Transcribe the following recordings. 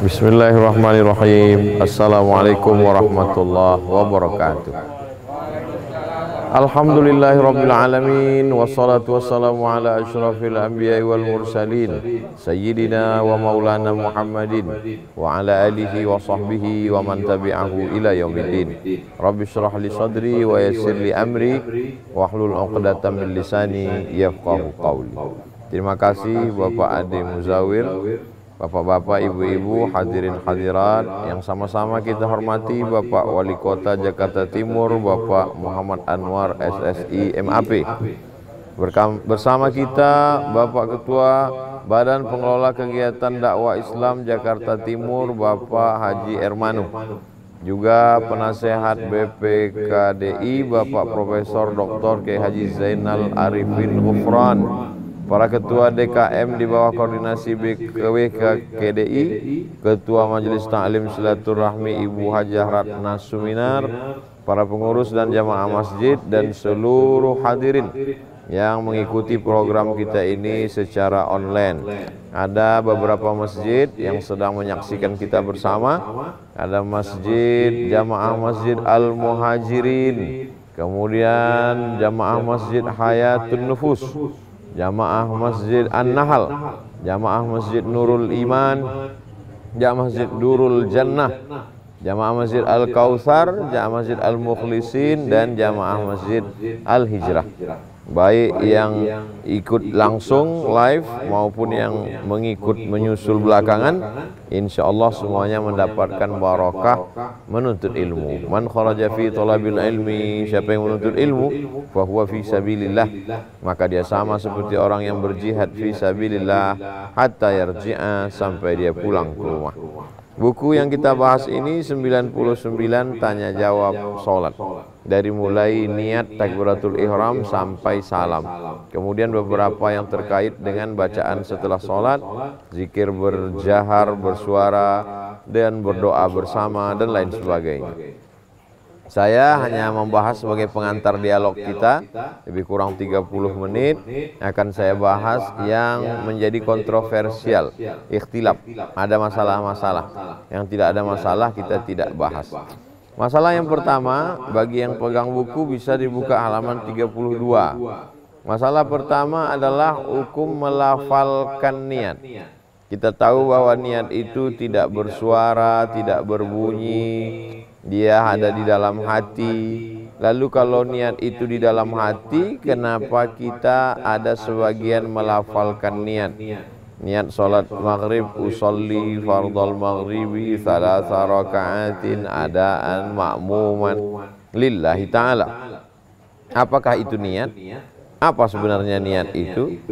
Bismillahirrahmanirrahim. Assalamualaikum warahmatullahi wabarakatuh. Alhamdulillahirabbil alamin, wassalatu wassalamu ala asyrafil anbiya'i wal mursalin sayyidina wa maulana Muhammadin wa ala alihi wa sahbihi wa man tabi'ahu ila yaumiddin. Rabbi shrah li sadri wa yassir li amri wahlul 'uqdatam min lisani yafqahu qawli. Terima kasih Bapak Ade Muzawir, Bapak-bapak, ibu-ibu, hadirin hadirat yang sama-sama kita hormati, Bapak Wali Kota Jakarta Timur, Bapak Muhammad Anwar SSI MAP. Bersama kita Bapak Ketua Badan Pengelola Kegiatan Dakwah Islam Jakarta Timur, Bapak Haji Ermanu. Juga penasehat BPKDI, Bapak Profesor Dr. Kiai Haji Zainal Arifin Ghufran. Para ketua DKM di bawah koordinasi BKWKDI, Ketua Majelis Ta'lim Silaturahmi Ibu Hajah Ratna Suminar, para pengurus dan jamaah masjid, dan seluruh hadirin yang mengikuti program kita ini secara online. Ada beberapa masjid yang sedang menyaksikan kita bersama. Ada masjid, jamaah masjid Al-Muhajirin, kemudian jamaah masjid Hayatun Nufus, jamaah masjid An-Nahl, jamaah masjid Nurul Iman, jamaah masjid Nurul Jannah, jamaah masjid Al-Kautsar, jamaah masjid Al-Mukhlisin, dan jamaah masjid Al-Hijrah. Baik yang ikut langsung live maupun yang mengikut menyusul belakangan, insya Allah semuanya mendapatkan barakah menuntut ilmu. Man kharaja fi talabil ilmi, siapa yang menuntut ilmu, fahuwa fi sabilillah, maka dia sama seperti orang yang berjihad fi sabilillah hatta yarji'a, sampai dia pulang ke rumah. Buku yang kita bahas ini 99 tanya jawab salat, dari mulai niat takbiratul ihram sampai salam. Kemudian beberapa yang terkait dengan bacaan setelah salat, zikir berjahar, bersuara, dan berdoa bersama, dan lain sebagainya. Saya hanya membahas sebagai pengantar dialog kita, lebih kurang 30 menit akan saya bahas yang menjadi kontroversial, ikhtilaf, ada masalah-masalah. Yang tidak ada masalah kita tidak bahas. Masalah yang pertama, bagi yang pegang buku bisa dibuka halaman 32. Masalah pertama adalah hukum melafalkan niat. Kita tahu bahwa niat itu tidak bersuara, tidak berbunyi, dia ada di dalam hati. Lalu kalau niat itu di dalam hati, kenapa kita ada sebagian melafalkan niat? Niat salat maghrib, usolli fardal maghribi thalatha raka'atin adaan ma'muman lillahi ta'ala. Apakah itu niat? Apa sebenarnya niat itu?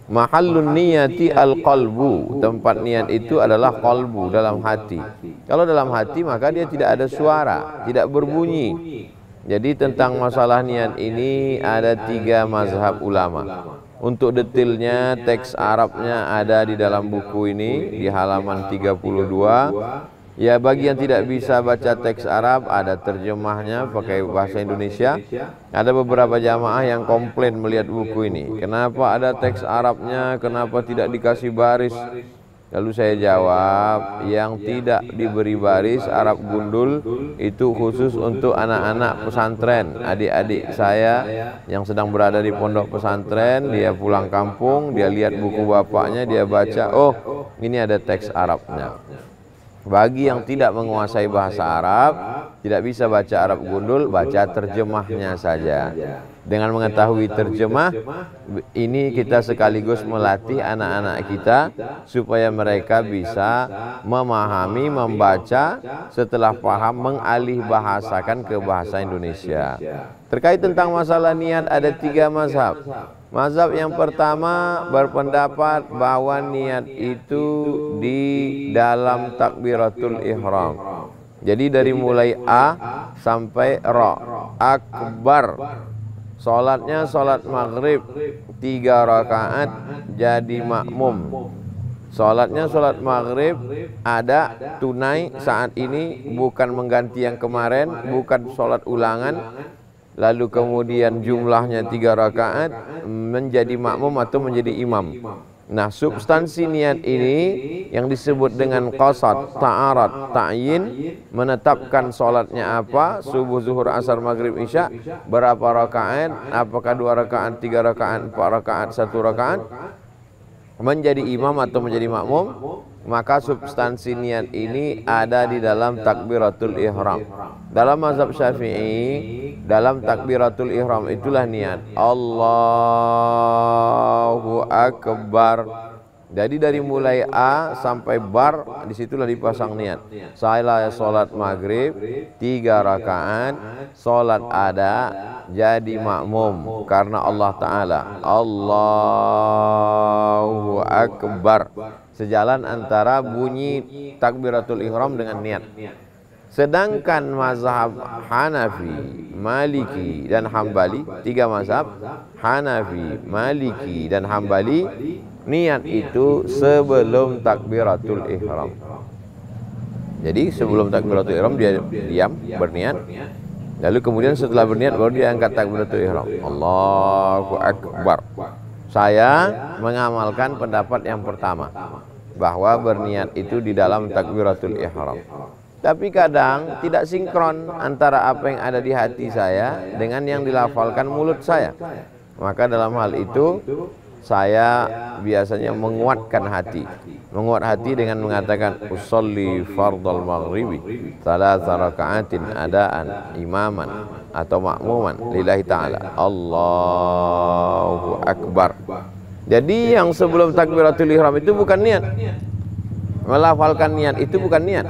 Mahallun niyati al-qalbu, tempat niat itu adalah qalbu, dalam hati. Kalau dalam hati maka dia tidak ada suara, tidak berbunyi. Jadi tentang masalah niat ini ada 3 mazhab ulama. Untuk detailnya teks Arabnya ada di dalam buku ini di halaman 32. Ya, bagi yang tidak bisa baca teks Arab, ada terjemahnya pakai bahasa Indonesia. Ada beberapa jamaah yang komplain melihat buku ini. Kenapa ada teks Arabnya, kenapa tidak dikasih baris? Lalu saya jawab, yang tidak diberi baris Arab gundul itu khusus untuk anak-anak pesantren, adik-adik saya yang sedang berada di pondok pesantren. Dia pulang kampung, dia lihat buku bapaknya, dia baca, oh ini ada teks Arabnya. Bagi yang tidak menguasai bahasa Arab, tidak bisa baca Arab gundul, baca terjemahnya saja. Dengan mengetahui terjemah, ini kita sekaligus melatih anak-anak kita supaya mereka bisa memahami, membaca, setelah paham mengalih bahasakan ke bahasa Indonesia. Terkait tentang masalah niat ada 3 mazhab. Mazhab yang pertama berpendapat bahwa niat itu di dalam takbiratul ihram. Jadi dari mulai A sampai Ra, akbar. Salatnya salat maghrib 3 rakaat jadi makmum. Salatnya salat maghrib ada tunai saat ini, bukan mengganti yang kemarin, bukan salat ulangan. Lalu kemudian jumlahnya 3 rakaat, menjadi makmum atau menjadi imam. Nah, substansi niat ini yang disebut dengan qasad, ta'arad, ta'yin, menetapkan sholatnya apa, subuh, zuhur, asar, maghrib, isya, berapa rakaat, apakah 2 rakaat, 3 rakaat, 4 rakaat, 1 rakaat, menjadi imam atau menjadi makmum. Maka substansi niat ini ada di dalam takbiratul ihram. Dalam mazhab Syafi'i, dalam takbiratul ihram itulah niat Allahu Akbar. Jadi dari mulai A sampai bar, disitulah dipasang niat. Saya sholat maghrib 3 rakaat, sholat ada, jadi makmum karena Allah Ta'ala. Allahu Akbar. Sejalan antara bunyi takbiratul ihram dengan niat. Sedangkan mazhab Hanafi, Maliki dan Hambali, 3 mazhab, Hanafi, Maliki dan Hambali, niat itu sebelum takbiratul ihram. Jadi sebelum takbiratul ihram dia diam berniat, lalu kemudian setelah berniat baru dia angkat takbiratul ihram. Allahu Akbar. Saya mengamalkan pendapat yang pertama, bahwa berniat itu di dalam takbiratul ihram. Tapi kadang tidak sinkron antara apa yang ada di hati saya dengan yang dilafalkan mulut saya. Maka dalam hal itu saya biasanya menguatkan hati. Menguat hati dengan mengatakan usolli fardal maghribi 3 raka'atin adaan imaman atau makmuman lillahi ta'ala. Allahu Akbar. Jadi yang sebelum takbiratul ihram itu bukan niat. Melafalkan niat itu bukan niat.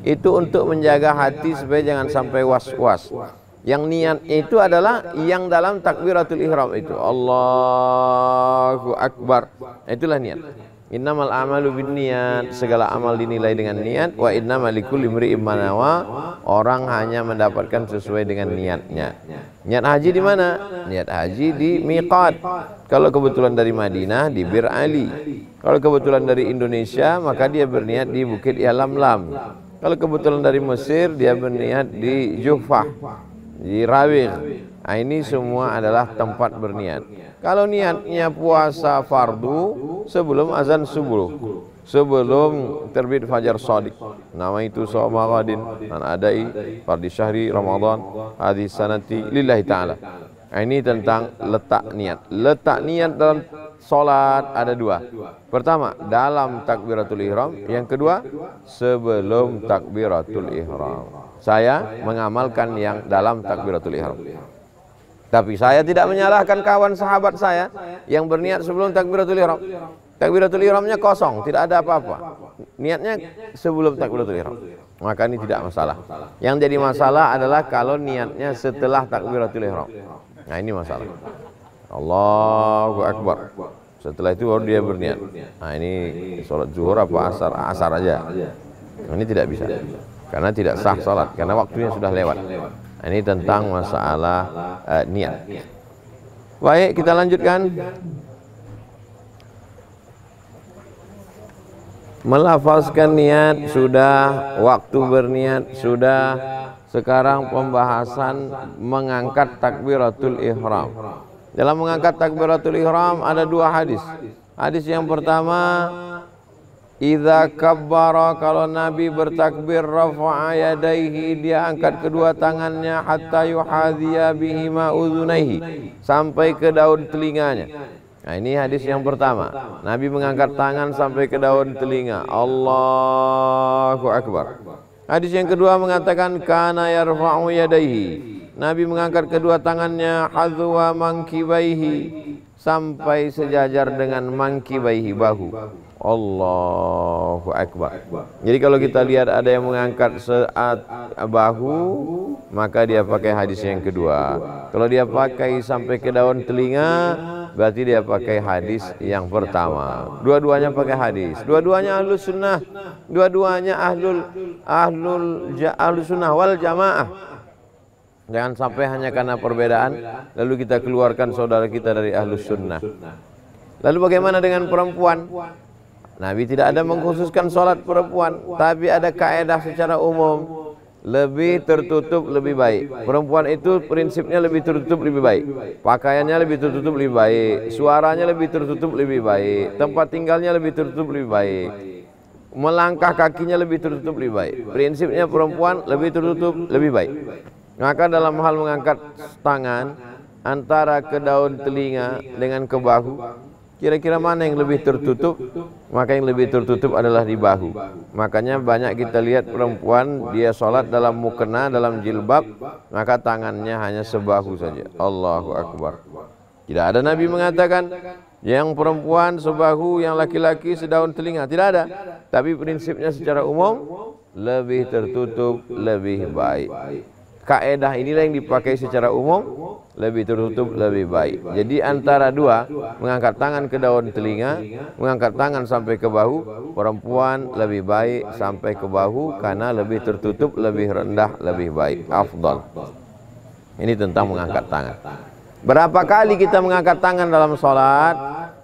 Itu untuk menjaga hati supaya jangan sampai was-was. Yang niat itu adalah yang dalam takbiratul ihram itu. Allahu Akbar. Itulah niat. Innamal a'malu binniyat. Segala amal dinilai dengan niat. Wa innamal likulli imri'in ma nawa. Orang hanya mendapatkan sesuai dengan niatnya. Niat haji di mana? Niat haji di miqat. Kalau kebetulan dari Madinah di Bir Ali. Kalau kebetulan dari Indonesia maka dia berniat di Bukit Yalamlam. Kalau kebetulan dari Mesir dia berniat di Juhfah, di Rawih. Nah, ini semua adalah tempat berniat. Kalau niatnya puasa fardu sebelum azan subuh, sebelum terbit fajar shadiq, nama itu shawma ghadin an adai fardi syahri Ramadan hadis sanati lillahi ta'ala. Nah, ini tentang letak niat. Letak niat dalam salat ada 2. Pertama, dalam takbiratul ihram. Yang kedua, sebelum takbiratul ihram. Saya mengamalkan yang dalam takbiratul ihram. Tapi saya tidak menyalahkan kawan sahabat saya yang berniat sebelum takbiratul ihram. Takbiratul ihramnya kosong, tidak ada apa-apa. Niatnya sebelum takbiratul ihram. Maka ini tidak masalah. Yang jadi masalah adalah kalau niatnya setelah takbiratul ihram. Nah, ini masalah. Allahu Akbar. Setelah itu baru dia berniat. Nah, ini sholat zuhur apa asar? Asar aja. Nah, ini tidak bisa. Karena tidak sah sholat. Karena waktunya sudah lewat. Nah, ini tentang masalah niat. Baik, kita lanjutkan. Melafazkan niat sudah, waktu berniat sudah. Sekarang pembahasan mengangkat takbiratul ihram. Dalam mengangkat takbiratul ihram ada 2 hadis. Hadis yang pertama, idza kabbara, kalau Nabi bertakbir, rafa'a yadaihi, dia angkat kedua tangannya, hatta yuhadhiya bihima udhunaihi, sampai ke daun telinganya. Nah, ini hadis yang pertama. Nabi mengangkat tangan sampai ke daun telinga. Allahu Akbar. Hadis yang kedua mengatakan kana yarfa'u yadaihi. Nabi mengangkat kedua tangannya hadwa mankibaihi, sampai sejajar dengan mankibaihi, bahu. Allahu Akbar. Jadi kalau kita lihat ada yang mengangkat bahu, maka dia pakai hadis yang kedua. Kalau dia pakai sampai ke daun telinga, berarti dia pakai hadis yang pertama. Dua-duanya pakai hadis. Dua-duanya ahlus sunnah. Dua-duanya ahlus sunnah wal jamaah. Jangan sampai hanya karena perbedaan lalu kita keluarkan saudara kita dari ahlus sunnah. Lalu bagaimana dengan perempuan? Nabi tidak ada mengkhususkan sholat perempuan, tapi ada kaedah secara umum. lebih tertutup lebih baik. Perempuan itu prinsipnya lebih tertutup lebih baik. Pakaiannya lebih tertutup lebih baik. Suaranya lebih tertutup lebih baik. Tempat tinggalnya lebih tertutup lebih baik. Melangkah kakinya lebih tertutup lebih baik. Prinsipnya perempuan lebih tertutup lebih baik. Maka dalam hal mengangkat tangan antara ke daun telinga dengan ke bahu, kira-kira mana yang lebih tertutup? Maka yang lebih tertutup adalah di bahu. Makanya banyak kita lihat perempuan dia sholat dalam mukena, dalam jilbab, maka tangannya hanya sebahu saja. Allahu Akbar. Tidak ada Nabi mengatakan yang perempuan sebahu, yang laki-laki sedaun telinga. Tidak ada. Tapi prinsipnya secara umum lebih tertutup lebih baik. Kaedah inilah yang dipakai secara umum, lebih tertutup lebih baik. Jadi antara dua, mengangkat tangan ke daun telinga, mengangkat tangan sampai ke bahu, perempuan lebih baik sampai ke bahu karena lebih tertutup, lebih rendah, lebih baik, afdal. Ini tentang mengangkat tangan. Berapa kali kita mengangkat tangan dalam sholat?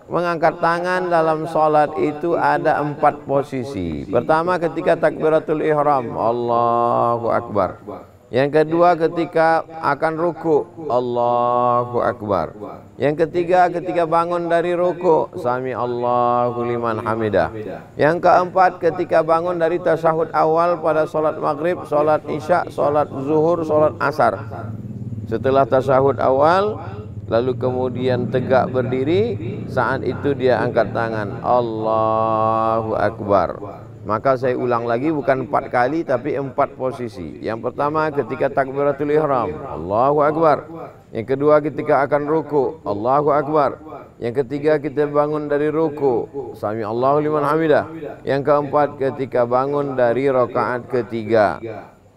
Mengangkat tangan dalam sholat itu ada 4 posisi. Pertama ketika takbiratul ihram, Allahu Akbar. Yang kedua ketika akan ruku, Allahu Akbar. Yang ketiga ketika bangun dari ruku, Sami Allahu liman hamidah. Yang keempat ketika bangun dari tasyahud awal pada solat maghrib, solat isya, solat zuhur, solat asar. Setelah tasyahud awal, lalu kemudian tegak berdiri, saat itu dia angkat tangan, Allahu Akbar. Maka saya ulang lagi, bukan 4 kali tapi 4 posisi. Yang pertama ketika takbiratul ihram, Allahu Akbar. Yang kedua ketika akan ruku, Allahu Akbar. Yang ketiga kita bangun dari ruku, Sami Allahu liman hamidah. Yang keempat ketika bangun dari rakaat ketiga,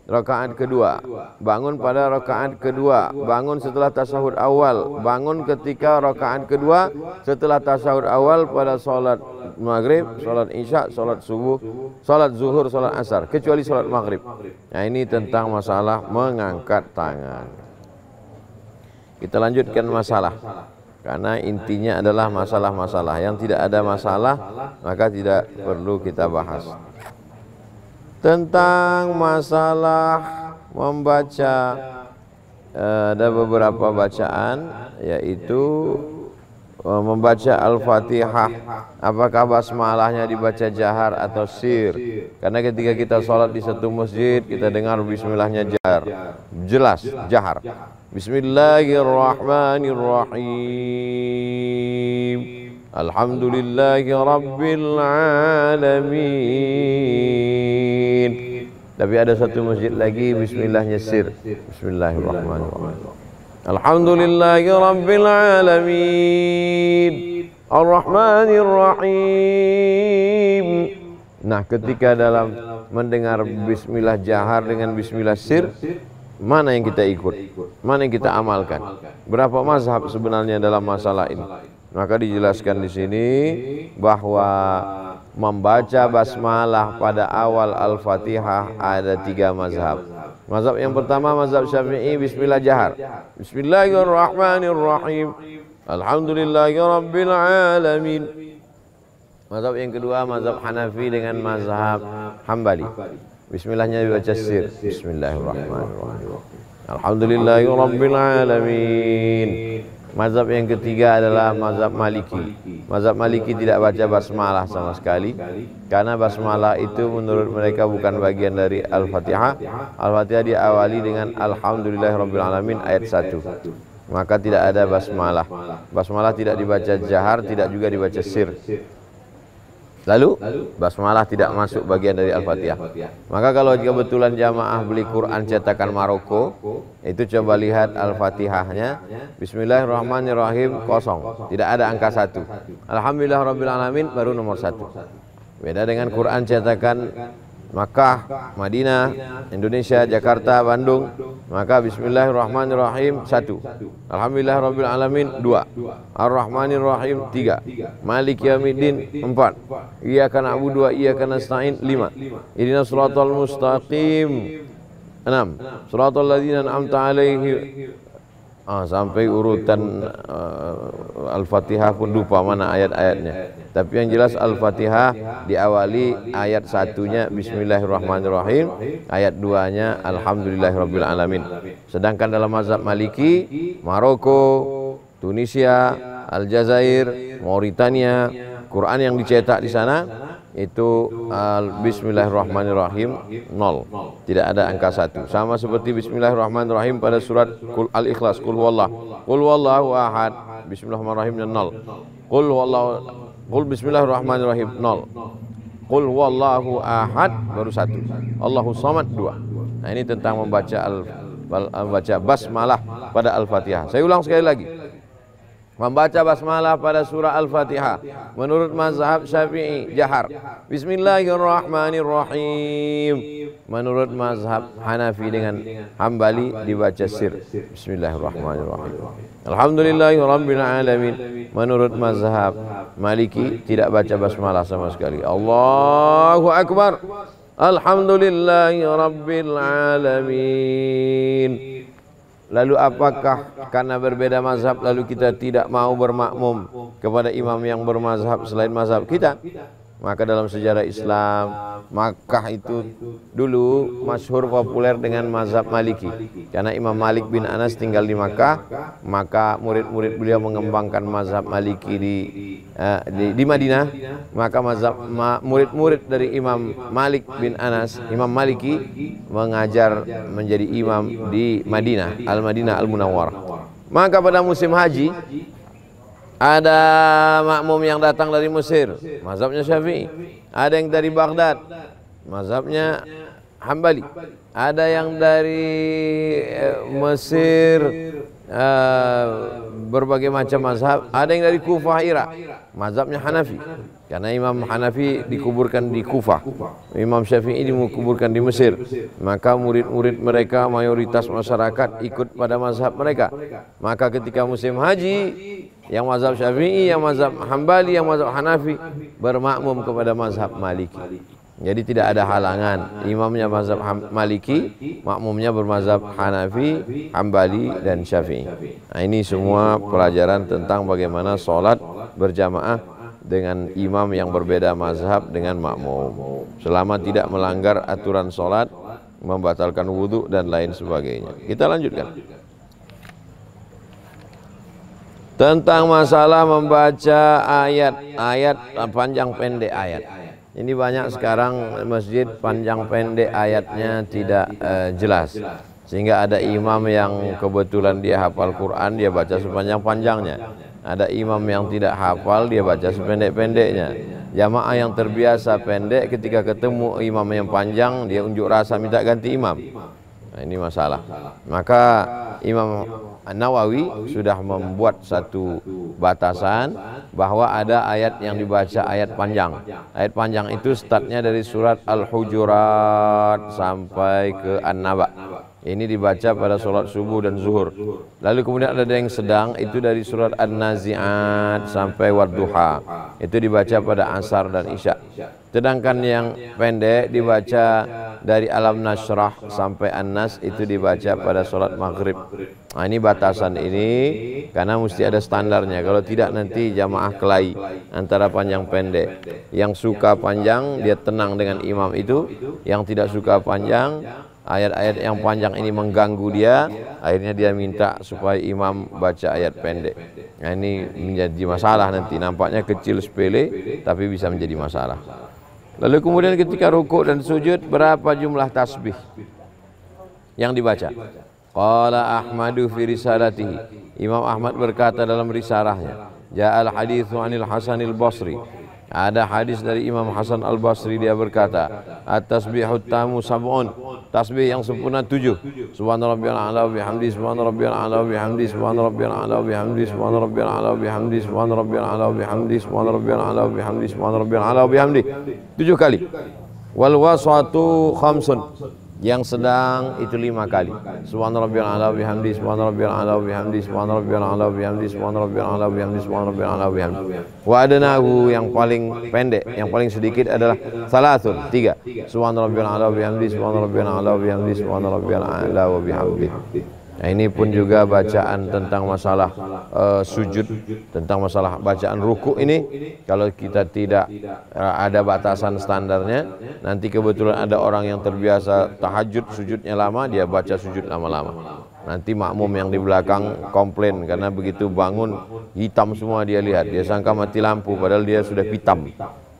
rakaat kedua, bangun pada rakaat kedua, bangun setelah tasyahud awal, bangun ketika rakaat kedua setelah tasyahud awal pada solat maghrib, solat isya, solat subuh, solat zuhur, solat asar, kecuali solat maghrib. Nah ini tentang masalah mengangkat tangan. Kita lanjutkan masalah, karena intinya adalah masalah-masalah. Yang tidak ada masalah maka tidak perlu kita bahas. Tentang masalah membaca, ada beberapa bacaan, yaitu membaca Al-Fatihah. Apakah basmalahnya dibaca jahar atau sir? Karena ketika kita sholat di satu masjid, kita dengar bismillahnya jahar, jelas jahar. Bismillahirrahmanirrahim. Alhamdulillahi Rabbil Alamin. Tapi ada satu masjid lagi bismillahnya sir. Bismillahirrahmanirrahim. Alhamdulillahi Rabbil Alamin. Ar-Rahmanir-Rahim. Nah ketika dalam mendengar bismillah jahar dengan bismillah sir, mana yang kita ikut? Mana yang kita amalkan? Berapa mazhab sebenarnya dalam masalah ini? Maka dijelaskan di sini bahwa membaca basmalah pada awal Al-Fatihah ada 3 mazhab. Mazhab yang pertama mazhab Syafi'i, bismillah jahar. Bismillahirrahmanirrahim. Alhamdulillahi Rabbil Alamin. Mazhab yang kedua mazhab Hanafi dengan mazhab Hambali. Bismillahnya dibaca sir. Bismillahirrahmanirrahim. Alhamdulillahi Rabbil Alamin. Mazhab yang ketiga adalah mazhab Maliki. Mazhab Maliki tidak baca basmalah sama sekali, karena basmalah itu menurut mereka bukan bagian dari Al-Fatihah. Al-Fatihah diawali dengan Alhamdulillahirabbil alamin ayat 1. Maka tidak ada basmalah. Basmalah tidak dibaca jahar, tidak juga dibaca sir. Lalu basmalah tidak masuk bagian dari Al-Fatihah. Maka kalau kebetulan jamaah beli Quran cetakan Maroko, itu coba lihat Al-Fatihahnya, Bismillahirrahmanirrahim kosong, tidak ada angka 1. Alhamdulillah Rabbil Alamin baru nomor 1. Beda dengan Quran cetakan Makkah, Madinah, Indonesia, Jakarta, Bandung, maka Bismillahirrahmanirrahim 1, Alhamdulillah Rabbil Alamin 2, Ar-Rahmanirrahim 3, Malik Yaumiddin 4, Iyyaka na'budu wa iyyaka nasta'in 5, Ihdinas siratal mustaqim 6, Siratal ladzina an'amta 'alaihim sampai urutan Al-Fatihah pun lupa mana ayat-ayatnya. Tapi yang jelas Al-Fatihah diawali ayat satunya Bismillahirrahmanirrahim, ayat 2-nya Alhamdulillahirabbil alamin. Sedangkan dalam mazhab Maliki, Maroko, Tunisia, Aljazair, Mauritania, Quran yang dicetak di sana itu Bismillahirrahmanirrahim 0, tidak ada angka 1. Sama seperti Bismillahirrahmanirrahim pada surat Al-Ikhlas, Qul huwallahu ahad, Bismillahirrahmanirrahim 0. Qul Bismillahirrahmanirrahim 0. Qul huwallahu ahad baru 1. Allahu samad 2. Nah, ini tentang membaca basmalah pada Al-Fatihah. Saya ulang sekali lagi. Membaca basmalah pada surah Al-Fatihah menurut mazhab Syafi'i jahar, Bismillahirrahmanirrahim. Menurut mazhab Hanafi dengan Hambali dibaca sir, Bismillahirrahmanirrahim. Alhamdulillahirabbil alamin. Menurut mazhab Maliki tidak baca basmalah sama sekali. Allahu akbar, alhamdulillahirabbil alamin. Lalu apakah karena berbeda mazhab lalu kita tidak mau bermakmum kepada imam yang bermazhab selain mazhab kita? Maka dalam sejarah Islam, Makkah itu dulu masyhur populer dengan mazhab Maliki. Karena Imam Malik bin Anas tinggal di Makkah, maka murid-murid beliau mengembangkan mazhab Maliki di Madinah. Maka mazhab murid-murid dari Imam Malik bin Anas, Imam Maliki, mengajar menjadi imam di Madinah, Al-Madinah Al-Munawwarah. Maka pada musim haji ada makmum yang datang dari Mesir, mazhabnya Syafi'i. Ada yang dari Baghdad, mazhabnya Hambali. Ada yang dari Mesir, berbagai macam mazhab. Ada yang dari Kufah, Irak, mazhabnya Hanafi. Karena Imam Hanafi dikuburkan di Kufah, Imam Syafi'i dikuburkan di Mesir. Maka murid-murid mereka, mayoritas masyarakat ikut pada mazhab mereka. Maka ketika musim haji, yang mazhab Syafi'i, yang mazhab Hambali, yang mazhab Hanafi bermakmum kepada mazhab Maliki. Jadi tidak ada halangan, imamnya mazhab Maliki, makmumnya bermazhab Hanafi, Hambali dan Syafi'i. Nah, ini semua pelajaran tentang bagaimana sholat berjamaah dengan imam yang berbeda mazhab dengan makmum, selama tidak melanggar aturan sholat, membatalkan wudhu dan lain sebagainya. Kita lanjutkan tentang masalah membaca ayat panjang pendek ayat. Ini banyak sekarang masjid panjang pendek ayatnya tidak jelas, sehingga ada imam yang kebetulan dia hafal Quran, dia baca sepanjang-panjangnya. Ada imam yang tidak hafal, dia baca sependek-pendeknya. Jamaah yang terbiasa pendek, ketika ketemu imam yang panjang, dia unjuk rasa minta ganti imam. Nah, ini masalah. Maka Imam Nawawi sudah membuat satu batasan bahwa ada ayat yang dibaca ayat panjang. Ayat panjang itu startnya dari surat Al-Hujurat sampai ke An-Naba. Ini dibaca pada sholat subuh dan zuhur. Lalu kemudian ada yang sedang, itu dari surat An-Nazi'at sampai Wadduha. Itu dibaca pada asar dan isya. Sedangkan yang pendek dibaca dari Alam Nashrah sampai An-Nas, itu dibaca pada sholat maghrib. Nah, ini batasan ini karena mesti ada standarnya. Kalau tidak nanti jamaah kelahi antara panjang pendek. Yang suka panjang dia tenang dengan imam itu, yang tidak suka panjang, ayat-ayat yang panjang ini mengganggu dia, akhirnya dia minta supaya imam baca ayat pendek. Nah, ini menjadi masalah nanti. Nampaknya kecil sepele tapi bisa menjadi masalah. Lalu kemudian ketika rukuk dan sujud, berapa jumlah tasbih yang dibaca? Qala Ahmadu fi risalatihi. Imam Ahmad berkata dalam risalahnya, Ja'al hadithu anil Hasanil Basri. Ada hadis dari Imam Hasan Al-Basri, dia berkata, at-tasbihut tamu sab'un. Tasbih yang sempurna 7. Subhana rabbiyal a'la wa bihamdi, subhana rabbiyal a'la wa bihamdi, subhana rabbiyal a'la wa bihamdi, subhana rabbiyal a'la wa bihamdi, subhana rabbiyal a'la wa bihamdi, subhana rabbiyal a'la wa bihamdi, subhana rabbiyal a'la wa bihamdi. 7 kali. Wal wasatu khamsun. Yang sedang itu 5 kali. Subhana rabbiyal a'la wa bihamdi, subhana rabbiyal a'la wa bihamdi, subhana rabbiyal a'la wa bihamdi, subhana rabbiyal a'la wa bihamdi, subhana rabbiyal a'la wa bihamdi. Wa adnahu, yang paling pendek, yang paling sedikit adalah salatun, 3. Subhana rabbiyal a'la wa bihamdi, subhana rabbiyal a'la wa bihamdi, subhana rabbiyal a'la wa bihamdi. Nah, ini pun juga bacaan tentang masalah sujud, tentang masalah bacaan ruku ini. Kalau kita tidak ada batasan standarnya, nanti kebetulan ada orang yang terbiasa tahajud sujudnya lama, dia baca sujud lama-lama. Nanti makmum yang di belakang komplain karena begitu bangun hitam semua dia lihat, dia sangka mati lampu padahal dia sudah hitam.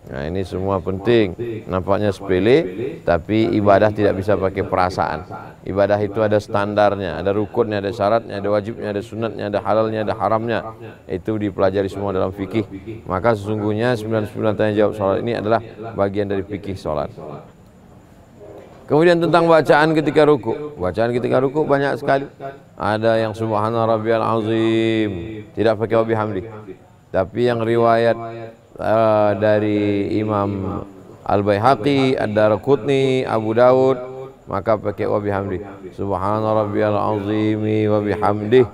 Nah, ini semua penting. Nampaknya sepele, tapi ibadah tidak bisa pakai perasaan. Ibadah itu ada standarnya, ada rukunnya, ada syaratnya, ada wajibnya, ada sunatnya, ada halalnya, ada haramnya. Itu dipelajari semua dalam fikih. Maka sesungguhnya 99 tanya jawab salat ini adalah bagian dari fikih salat. Kemudian tentang bacaan ketika ruku. Bacaan ketika ruku banyak sekali. Ada yang subhana rabbiyal azim, tidak pakai wa bihamdi. Tapi yang riwayat dari Imam Al-Baihaqi, Ad-Darqutni, Abu Dawud, maka pakai wa bihamdi. Subhana rabbiyal azimi wa bihamdih.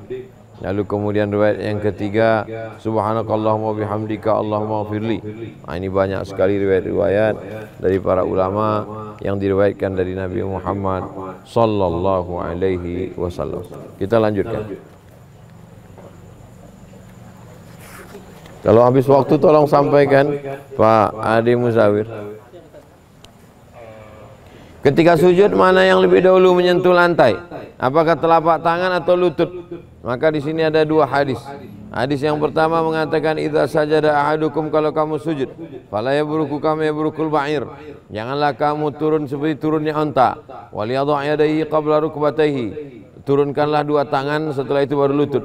Lalu kemudian riwayat yang ketiga, subhanakallahumma wa bihamdika Allahumma ghfirli. Nah, ini banyak sekali riwayat-riwayat dari para ulama yang diriwayatkan dari Nabi Muhammad sallallahu alaihi wasallam. Kita lanjutkan. Kalau habis waktu tolong sampaikan Pak Adi Musawir. Ketika sujud mana yang lebih dahulu menyentuh lantai? Apakah telapak tangan atau lutut? Maka di sini ada dua hadis. Hadis yang pertama mengatakan idza sajada ahadukum, kalau kamu sujud, fala yabruku kama yabrukul ba'ir. Janganlah kamu turun seperti turunnya unta. Wal yadha' yadayhi qabla rukbatayhi. Turunkanlah dua tangan, setelah itu baru lutut.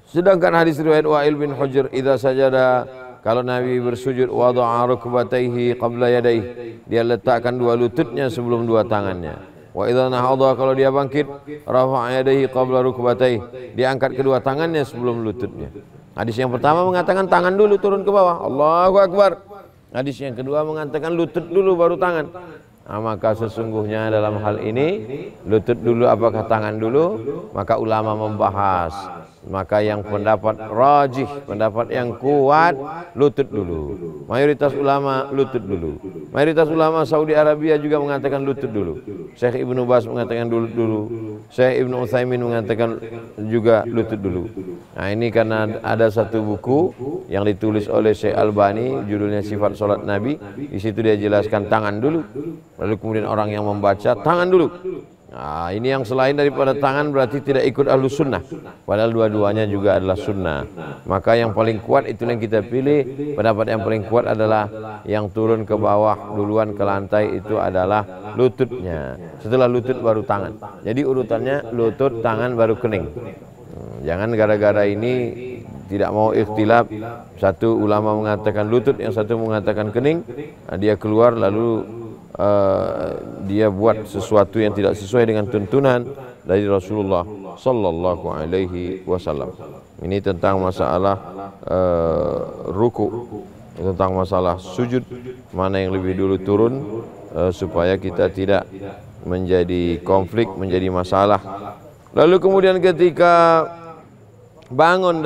Sedangkan hadis riwayat Wa'il bin Hujr, idza sajada, kalau Nabi bersujud, wada'a rukbatayhi qabla yadayhi, dia letakkan dua lututnya sebelum dua tangannya. Wa idza nahadha, kalau dia bangkit, rafa'a yadayhi qabla rukbatayhi, dia angkat kedua tangannya sebelum lututnya. Hadis yang pertama mengatakan tangan dulu turun ke bawah, Allahu Akbar. Hadis yang kedua mengatakan lutut dulu baru tangan. Nah, maka sesungguhnya dalam hal ini lutut dulu apakah tangan dulu, maka ulama membahas. Maka yang pendapat rajih, pendapat yang kuat, lutut dulu. Mayoritas ulama lutut dulu. Mayoritas ulama Saudi Arabia juga mengatakan lutut dulu. Syekh Ibnu Baz mengatakan lutut dulu. Syekh Ibnu Utsaimin mengatakan juga lutut dulu. Nah, ini karena ada satu buku yang ditulis oleh Syekh Albani, judulnya Sifat Salat Nabi. Di situ dia jelaskan tangan dulu. Lalu kemudian orang yang membaca tangan dulu. Nah, ini yang selain daripada tangan berarti tidak ikut ahlus sunnah. Padahal dua-duanya juga adalah sunnah. Maka yang paling kuat itu yang kita pilih. Pendapat yang paling kuat adalah yang turun ke bawah duluan ke lantai itu adalah lututnya. Setelah lutut baru tangan. Jadi urutannya lutut, tangan, baru kening. Jangan gara-gara ini tidak mau ikhtilaf. Satu ulama mengatakan lutut, yang satu mengatakan kening. Nah, dia keluar lalu dia buat sesuatu yang tidak sesuai dengan tuntunan dari Rasulullah sallallahu alaihi wasallam. Ini tentang masalah ruku, tentang masalah sujud, mana yang lebih dulu turun supaya kita tidak menjadi konflik, menjadi masalah. Lalu kemudian ketika bangun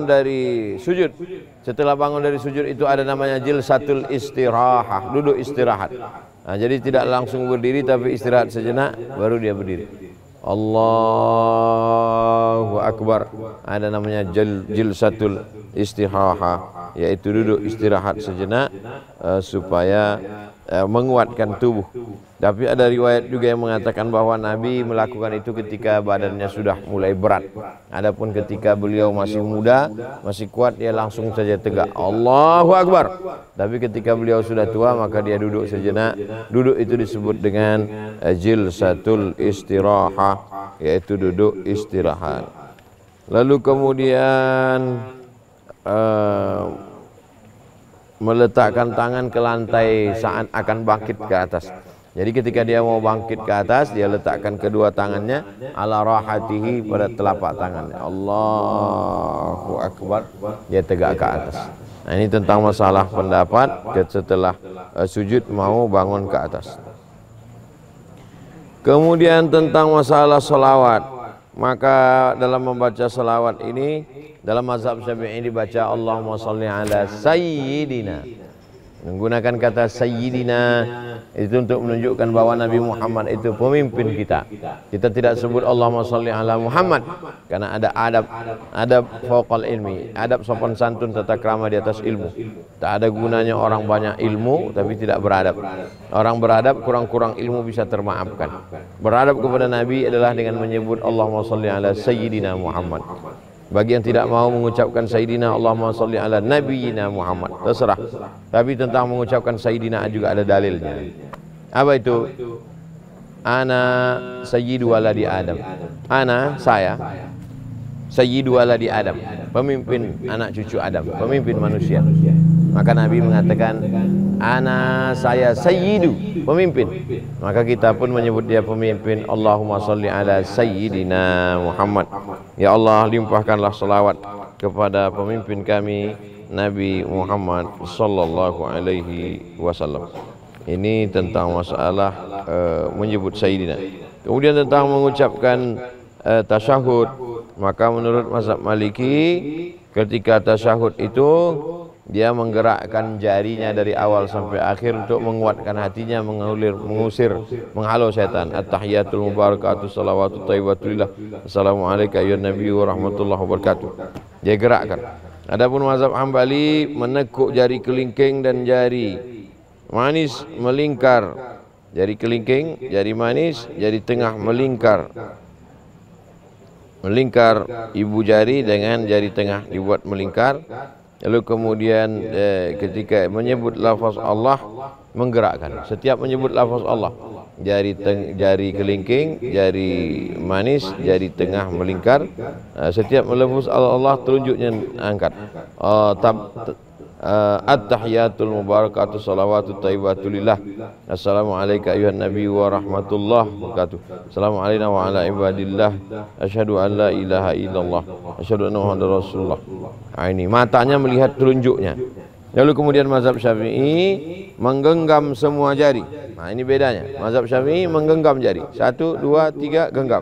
dari sujud, setelah bangun dari sujud itu ada namanya jilsatul istirahah, duduk istirahat. Nah, jadi tidak langsung berdiri tapi istirahat sejenak baru dia berdiri. Allahu Akbar. Ada namanya jilsatul istirahah, yaitu duduk istirahat sejenak supaya menguatkan tubuh. Tapi ada riwayat juga yang mengatakan bahwa Nabi melakukan itu ketika badannya sudah mulai berat. Adapun ketika beliau masih muda, masih kuat, dia langsung saja tegak, Allahu Akbar. Tapi ketika beliau sudah tua maka dia duduk sejenak. Duduk itu disebut dengan jilsatul istirahah, yaitu duduk istirahat. Lalu kemudian meletakkan tangan ke lantai saat akan bangkit ke atas. Jadi ketika dia mau bangkit ke atas, dia letakkan kedua tangannya ala rahatihi, pada telapak tangannya. Allahu Akbar, dia tegak ke atas. Nah, ini tentang masalah pendapat setelah sujud mau bangun ke atas. Kemudian tentang masalah salawat. Maka dalam membaca salawat ini, dalam mazhab Syafi'i dibaca Allahumma sholli ala sayyidina. Menggunakan kata sayyidina itu untuk menunjukkan bahwa Nabi Muhammad itu pemimpin kita. Kita tidak sebut Allahumma sholli ala Muhammad karena ada adab fauqal ilmi, adab sopan santun tata krama di atas ilmu. Tak ada gunanya orang banyak ilmu tapi tidak beradab. Orang beradab kurang-kurang ilmu bisa termaafkan. Beradab kepada Nabi adalah dengan menyebut Allahumma sholli ala sayyidina Muhammad. Bagi yang tidak mau mengucapkan Sayyidina Allahumma sholli ala Nabiyyina Muhammad, terserah. Tapi tentang mengucapkan Sayyidina juga ada dalilnya. Apa itu? Ana sayyidu waladi Adam. Ana, saya, sayyidu waladi Adam, pemimpin anak cucu Adam, pemimpin manusia. Maka Nabi mengatakan, ana, saya sayyidu, pemimpin. Maka kita pun menyebut dia pemimpin. Allahumma sholli ala sayyidina Muhammad. Ya Allah, limpahkanlah salawat kepada pemimpin kami Nabi Muhammad sallallahu alaihi wasallam. Ini tentang masalah menyebut sayyidina. Kemudian tentang mengucapkan tasyahud, maka menurut mazhab Maliki ketika tasyahud itu dia menggerakkan jarinya dari awal sampai akhir untuk menguatkan hatinya, mengusir, menghalau setan. At-tahiyatul mubarakatuh salawatu thayyibatulillah. Assalamualaikum ya Nabi wa rahmatullahi wabarakatuh. Dia gerakkan. Adapun mazhab Hambali menekuk jari kelingking dan jari manis melingkar. Jari kelingking, jari manis, jari tengah melingkar. Melingkar ibu jari dengan jari tengah dibuat melingkar. Lalu kemudian ketika menyebut lafaz Allah menggerakkan. Setiap menyebut lafaz Allah, jari kelingking, jari manis, jari tengah melingkar. Setiap melafaz Allah telunjuknya angkat. At-tahiyatul mubarakatuh salawatu thayyibatulillah. Assalamualaikum ayuhan nabi wa rahmatullahi wabarakatuh. Assalamualaikum wa ala ibadillah. Asyhadu an la ilaha illallah. Asyhadu anna muhammadar rasulullah. Ini matanya melihat telunjuknya. Lalu kemudian mazhab Syafi'i menggenggam semua jari. Nah, ini bedanya. Mazhab Syafi'i menggenggam jari. 1, 2, 3 genggam.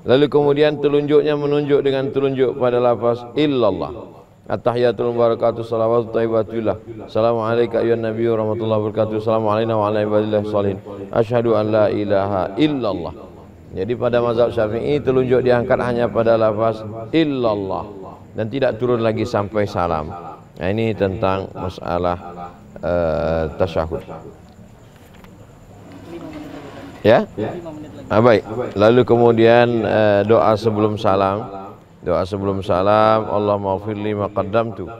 Lalu kemudian telunjuknya menunjuk dengan telunjuk pada lafaz illallah. At-tahiyatul mubarakatuh salawatu thayyibatulillah. Assalamualaikum ayuhan nabi wa rahmatullahi wabarakatuh. Assalamualaikum wa ala ibadillah sholihin. Asyhadu an la ilaha illallah. Jadi pada mazhab Syafi'i telunjuk diangkat hanya pada lafaz illallah dan tidak turun lagi sampai salam. Nah, ini tentang masalah tasyahud. Ya? Baik. Lalu kemudian doa sebelum salam. Doa sebelum salam, Allahumma ighfirli ma qaddamtu.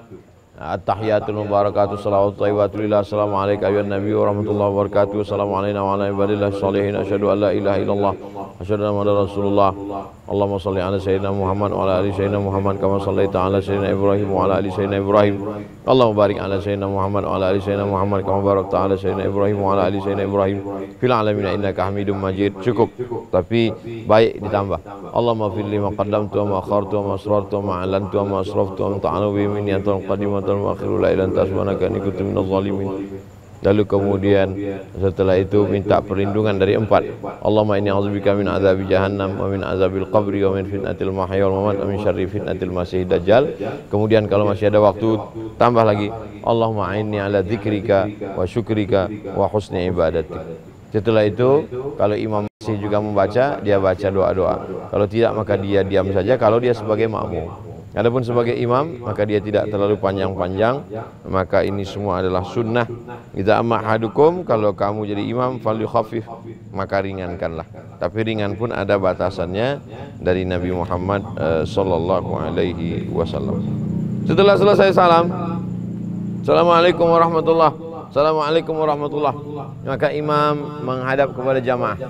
At-tahiyatul mubarakatuh salawatu thayyibatulillah. Assalamualaikum ayuhan nabi wa rahmatullahi wabarakatuh. Assalamualaikum wa ala ibadillah sholihin. Asyhadu an la ilaha illallah. Asyhadu anna muhammadar rasulullah. Allahumma sholli ala sayyidina Muhammad wa ala ali sayyidina Muhammad kama shallaita ala sayyidina Ibrahim wa ala ali sayyidina Ibrahim. Allahumma barik ala sayyidina Muhammad wa ala ali sayyidina Muhammad kama barakta ala sayyidina Ibrahim wa ala ali sayyidina Ibrahim fil alamin innaka Hamidum Majid. Cukup, tapi baik ditambah. Allahumma ighfirli ma qaddamtu wa ma akhartu wa ma asrartu wa ma a'lantu wa ma asraftu wa anta a'lamu bi minni anta qadimatan wa akhiru la ilaha illa anta subhanaka inni kuntu minadh dhalimin. Lalu kemudian setelah itu minta perlindungan dari 4. Allahumma inni a'udzubika min azabi jahannam wa min azabil qabri wa min fitnatil mahya wal mamat wa min syarri fitnatil masih dajjal. Kemudian kalau masih ada waktu tambah lagi Allahumma a'inni ala dzikrika wa syukrika wa husni ibadatik. Setelah itu kalau imam masih juga membaca, dia baca doa-doa. Kalau tidak maka dia diam saja kalau dia sebagai makmum. Adapun sebagai imam maka dia tidak terlalu panjang-panjang, maka ini semua adalah sunnah. Idza amma ahadukum, kalau kamu jadi imam falyukhaffif, maka ringankanlah. Tapi ringan pun ada batasannya dari Nabi Muhammad sallallahu alaihi wasallam. Setelah selesai salam, Assalamualaikum warahmatullahi wabarakatuh. Assalamualaikum warahmatullahi wabarakatuh. Maka imam menghadap kepada jamaah.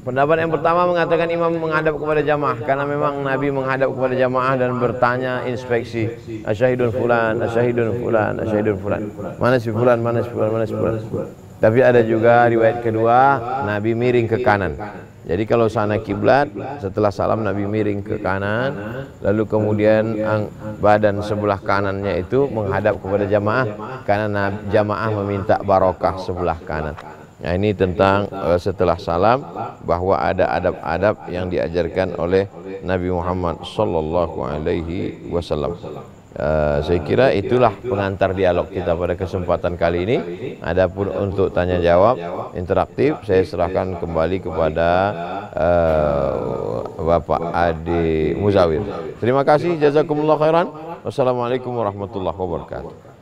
Pendapat yang pertama mengatakan imam menghadap kepada jamaah karena memang Nabi menghadap kepada jamaah dan bertanya, inspeksi, asyahidun fulan, asyahidun fulan, asyahidun fulan. Mana si fulan, mana si fulan, mana si fulan. Tapi ada juga riwayat kedua, Nabi miring ke kanan. Jadi kalau sana kiblat, setelah salam Nabi miring ke kanan, lalu kemudian badan sebelah kanannya itu menghadap kepada jamaah karena jamaah meminta barokah sebelah kanan. Nah, ini tentang setelah salam bahwa ada adab-adab yang diajarkan oleh Nabi Muhammad sallallahu alaihi wasallam. Saya kira itulah pengantar dialog kita pada kesempatan kali ini. Adapun untuk tanya jawab interaktif, saya serahkan kembali kepada Bapak Ade Muzawir. Terima kasih, jazakumullah khairan. Wassalamualaikum warahmatullahi wabarakatuh.